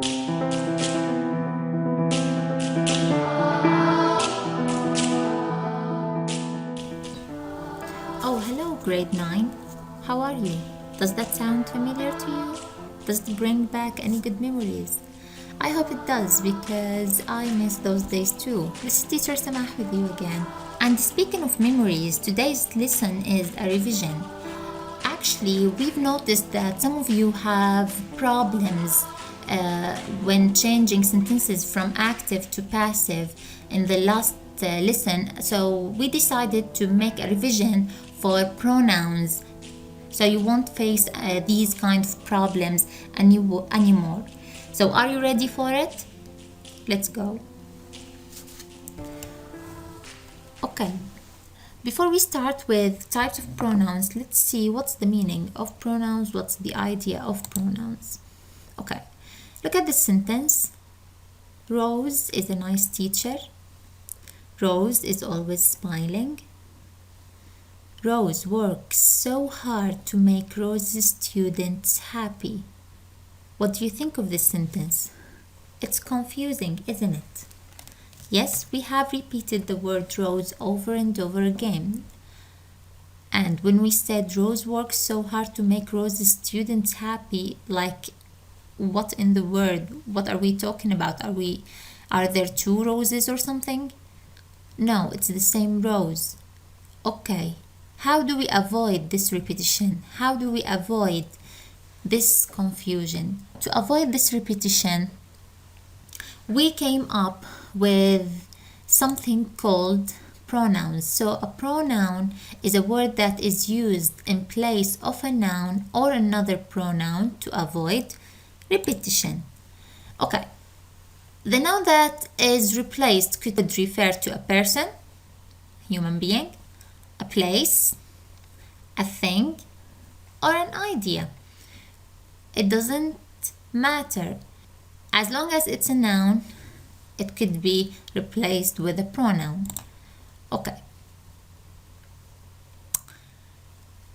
Oh, hello, grade 9. How are you? Does that sound familiar to you? Does it bring back any good memories? I hope it does because I miss those days too. This is teacher Samah with you again. And speaking of memories, today's lesson is a revision. Actually, we've noticed that some of you have problems when changing sentences from active to passive in the last lesson. So we decided to make a revision for pronouns so you won't face these kinds of problems anymore. So are you ready for it? Let's go. Okay. Before we start with types of pronouns, let's see what's the meaning of pronouns, what's the idea of pronouns. Okay, look at this sentence. Rose is a nice teacher. Rose is always smiling. Rose works so hard to make Rose's students happy. What do you think of this sentence? It's confusing, isn't it? Yes, we have repeated the word Rose over and over again. And when we said Rose works so hard to make Rose's students happy, like what in the world? What are we talking about? Are there two roses or something? No, it's the same rose. Okay, how do we avoid this repetition? How do we avoid this confusion? To avoid this repetition, we came up with something called pronouns. So a pronoun is a word that is used in place of a noun or another pronoun to avoid repetition. Okay, the noun that is replaced could refer to a person, human being, a place, a thing, or an idea. It doesn't matter. As long as it's a noun, it could be replaced with a pronoun. Okay.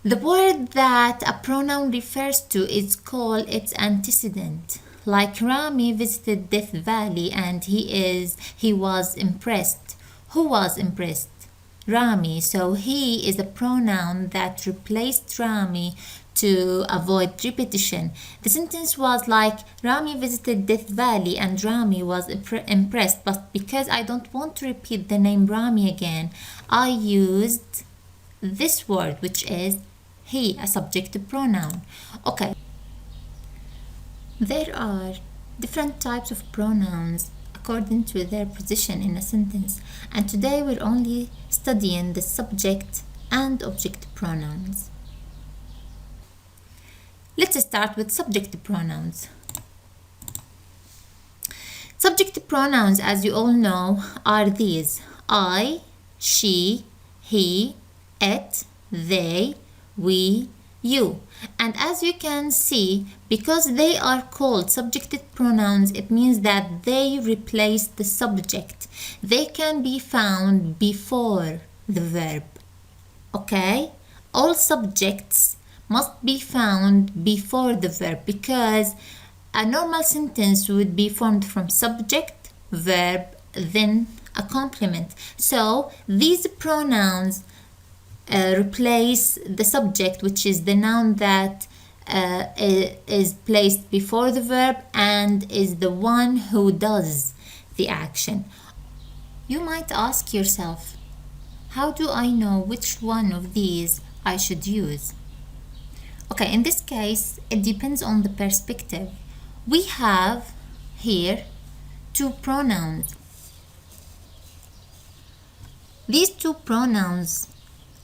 The word that a pronoun refers to is called its antecedent. Like Rami visited Death Valley and he was impressed. Who was impressed? Rami. So he is a pronoun that replaced Rami to avoid repetition. The sentence was like Rami visited Death Valley and Rami was impressed, but because I don't want to repeat the name Rami again, I used this word, which is he, a subjective pronoun. Okay. There are different types of pronouns according to their position in a sentence, and today we're only studying the subject and object pronouns. Let's start with subjective pronouns. Subjective pronouns, as you all know, are these: I, she, he, it, they, we, you. And as you can see, because they are called subjective pronouns, it means that they replace the subject. They can be found before the verb. Okay? All subjects must be found before the verb because a normal sentence would be formed from subject, verb, then a complement. So these pronouns replace the subject, which is the noun that is placed before the verb and is the one who does the action. You might ask yourself, how do I know which one of these I should use? Okay, in this case, it depends on the perspective. We have here two pronouns. These two pronouns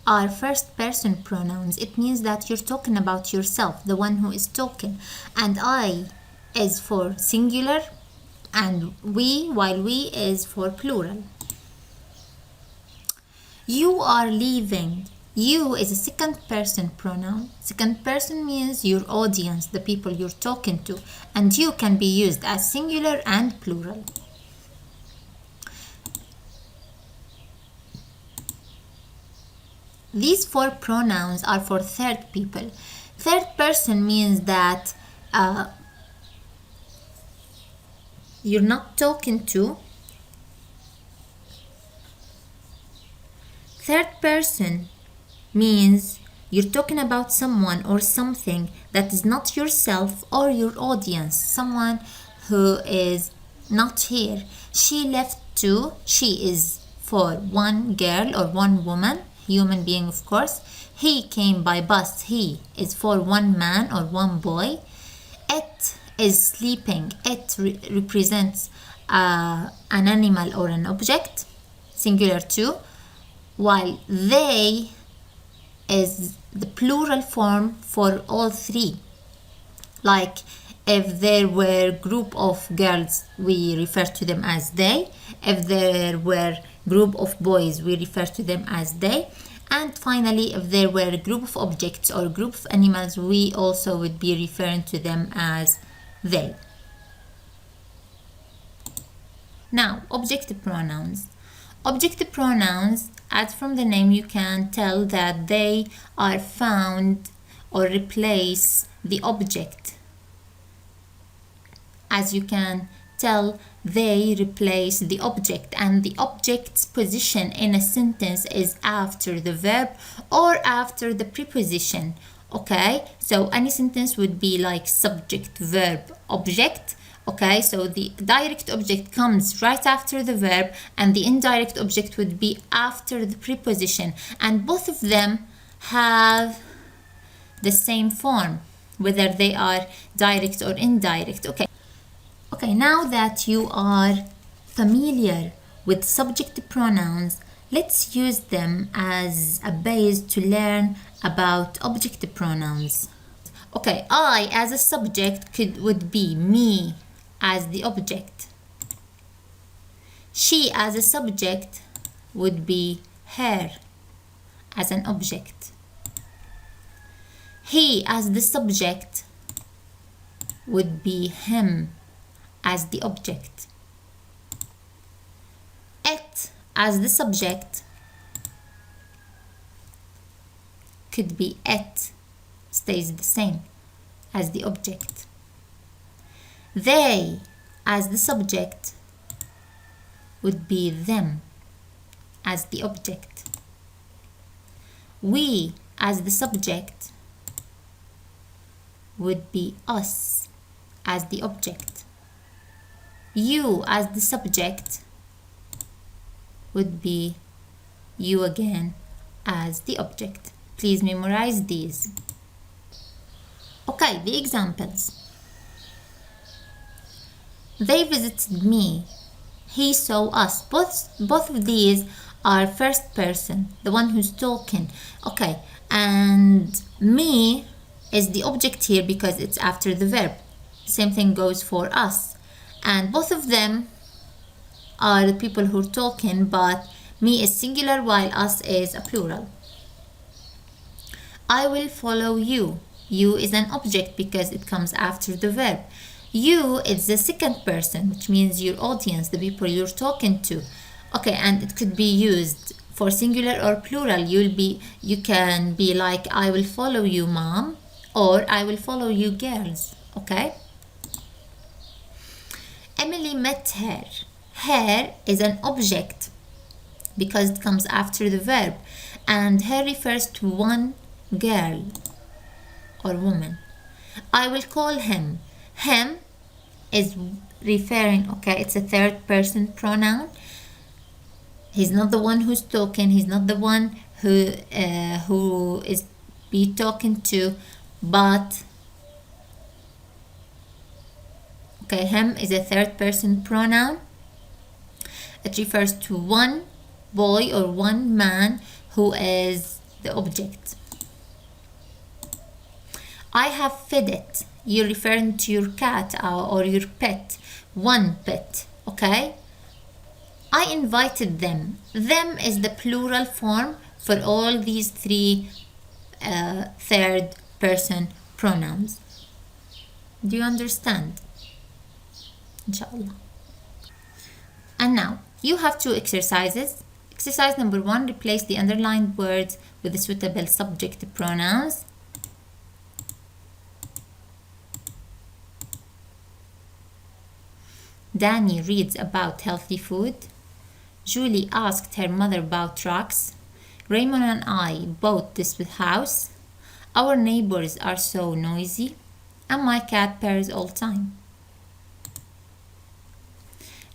are first person pronouns. It means that you're talking about yourself, the one who is talking. And I is for singular and we, while we is for plural. You are leaving. You is a second person pronoun. Second person means your audience, the people you're talking to, and you can be used as singular and plural. These four pronouns are for third people. Third person means that you're not talking to. Third person means you're talking about someone or something that is not yourself or your audience, someone who is not here. She left to, she is for one girl or one woman, human being of course. He came by bus, he is for one man or one boy. It is sleeping, it represents an animal or an object, singular two, while they is the plural form for all three. Like if there were group of girls, we refer to them as they. If there were group of boys, we refer to them as they. And finally, if there were a group of objects or group of animals, we also would be referring to them as they. Now, objective pronouns. Objective pronouns, as from the name you can tell that they are found or replace the object. As you can tell, they replace the object, and the object's position in a sentence is after the verb or after the preposition. Okay, so any sentence would be like subject, verb, object. Okay, so the direct object comes right after the verb and the indirect object would be after the preposition, and both of them have the same form, whether they are direct or indirect. Okay, now that you are familiar with subject pronouns, let's use them as a base to learn about object pronouns. Okay, I as a subject would be me as the object. She as a subject would be her as an object. He as the subject would be him as the object. It as the subject could be it, stays the same as the object. They as the subject would be them as the object. We as the subject would be us as the object. You as the subject would be you again as the object. Please memorize these. Okay, the examples. They visited me. He saw us. Both of these are first person, the one who's talking. Okay, and me is the object here because it's after the verb. Same thing goes for us. And both of them are the people who are talking, but me is singular while us is a plural. I will follow you. You is an object because it comes after the verb. You is the second person, which means your audience, the people you're talking to. Okay, and it could be used for singular or plural. You can be like, I will follow you, mom, or I will follow you, girls. Okay. Emily met her. Her is an object because it comes after the verb, and her refers to one girl or woman. I will call him. Him is referring, okay, it's a third person pronoun. He's not the one who's talking. He's not the one who is be talking to, but okay, him is a third person pronoun. It refers to one boy or one man who is the object. I have fed it. You're referring to your cat or your pet, one pet. Okay. I invited them. Them is the plural form for all these three third person pronouns. Do you understand? Inshallah. And now you have two exercises. Exercise number 1, replace the underlined words with the suitable subject pronouns. Danny reads about healthy food. Julie asked her mother about trucks. Raymond and I bought this house. Our neighbors are so noisy. And my cat purrs all the time.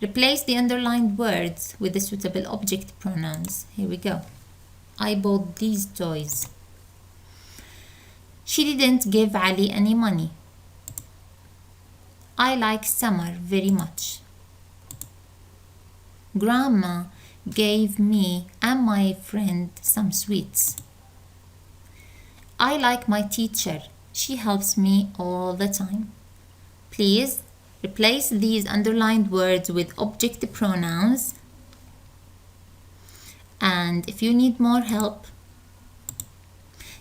Replace the underlined words with the suitable object pronouns. Here we go. I bought these toys. She didn't give Ali any money. I like summer very much. Grandma gave me and my friend some sweets. I like my teacher. She helps me all the time. Please replace these underlined words with object pronouns. And if you need more help,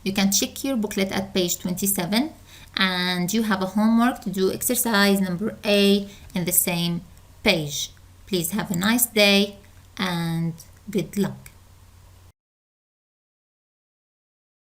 you can check your booklet at page 27, and you have a homework to do exercise number A in the same page. Please have a nice day and good luck.